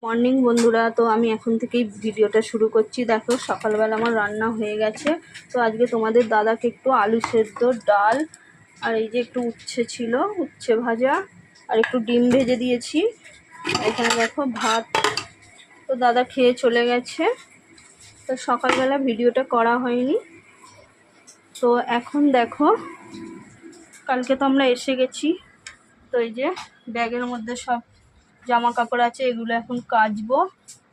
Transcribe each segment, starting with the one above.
Morning বন্ধুরা, তো আমি এখন থেকেই ভিডিওটা শুরু করছি। দেখো সকালবেলা আমার রান্না হয়ে গেছে। তো আজকে তোমাদের দাদাকে একটু আলু সেদ্ধ, ডাল আর এই যে একটু উচ্ছে ছিল, উচ্ছে ভাজা আর একটু ডিম ভেজে দিয়েছি। এখানে দেখো ভাত। তো দাদা খেয়ে চলে গেছে, তো সকালবেলা ভিডিওটা করা হয়নি। তো এখন দেখো কালকে তো আমরা এসে গেছি, তো এই যে ব্যাগের মধ্যে সব জামা কাপড় আছে, এগুলো এখন কাচবো।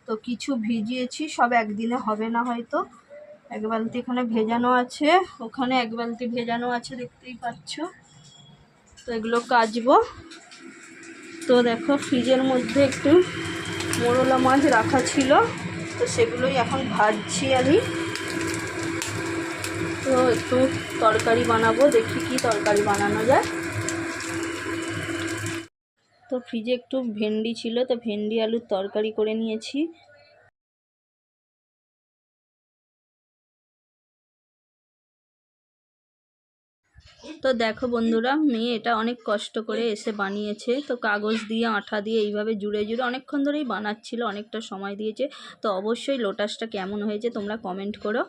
তো কিছু ভিজিয়েছি, সব একদিনে হবে না হয়তো। এক বালতি এখানে ভেজানো আছে, ওখানে এক বালতি ভেজানো আছে, দেখতেই পাচ্ছ। তো এগুলো কাচবো। তো দেখো ফ্রিজের মধ্যে একটু মোরলা মাছ রাখা ছিল, তো সেগুলোই এখন ভাজছি আমি। তো একটু তরকারি বানাবো, দেখি কি তরকারি বানানো যায়। তো ফ্রিজে একটু ভেন্ডি ছিল, তো ভেন্ডি আলুর তরকারি করে নিয়েছি। তো দেখো বন্ধুরা, মেয়ে এটা অনেক কষ্ট করে এসে বানিয়েছে। তো কাগজ দিয়ে আঠা দিয়ে এইভাবে জুড়ে জুড়ে অনেকক্ষণ ধরেই বানাচ্ছিল, অনেকটা সময় দিয়েছে। তো অবশ্যই লোটাসটা কেমন হয়েছে তোমরা কমেন্ট করো।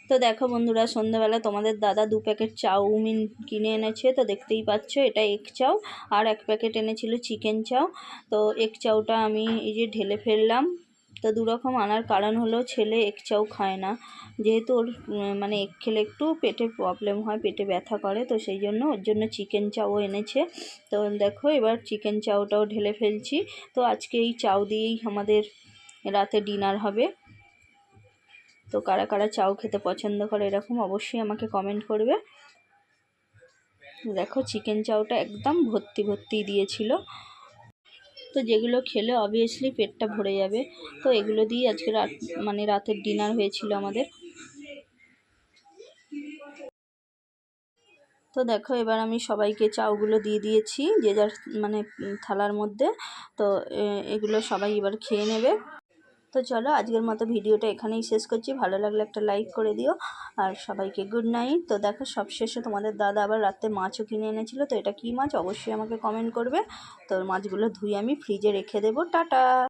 তো দেখো বন্ধুরা, সন্ধ্যাবেলা তোমাদের দাদা 2 প্যাকেট চাউমিন কিনে এনেছে। তো দেখতেই পাচ্ছ, এটা এগ চাউ, আর 1 প্যাকেট এনেছিল চিকেন চাউ। তো এগ চাউটা আমি এই যে ঢেলে ফেললাম। তো 2 রকম আনার কারণ হলো, ছেলে এগ চাউ খায় না, যেহেতু ওর মানে এগ খেলে একটু পেটে প্রবলেম হয়, পেটে ব্যথা করে। তো সেই জন্য ওর জন্য চিকেন চাউও এনেছে। তো দেখো এবার চিকেন চাউটাও ঢেলে ফেলছি। তো আজকে এই চাউ দিয়েই আমাদের রাতে ডিনার হবে। তো কারা কারা চাউ খেতে পছন্দ করে এরকম, অবশ্যই আমাকে কমেন্ট করবে। দেখো চিকেন চাউটা একদম ভর্তি ভর্তি দিয়েছিল। তো যেগুলো খেলে অবভিয়াসলি পেটটা ভরে যাবে। তো এগুলো দিয়ে আজকে রাতের ডিনার হয়েছিল আমাদের। তো দেখো এবার আমি সবাইকে চাউগুলো দিয়ে দিয়েছি, যে যার থালার মধ্যে। তো এগুলো সবাই এবার খেয়ে নেবে। তো চলো আজকের মতো ভিডিওটা এখানেই শেষ করছি। ভালো লাগলে একটা লাইক করে দিও, আর সবাইকে গুড নাইট। তো দেখো সবশেষে তোমাদের দাদা আবার রাতে মাছও কিনে এনেছিল। তো এটা কী মাছ অবশ্যই আমাকে কমেন্ট করবে। তো মাছগুলো ধুয়ে আমি ফ্রিজে রেখে দেবো। টাটা।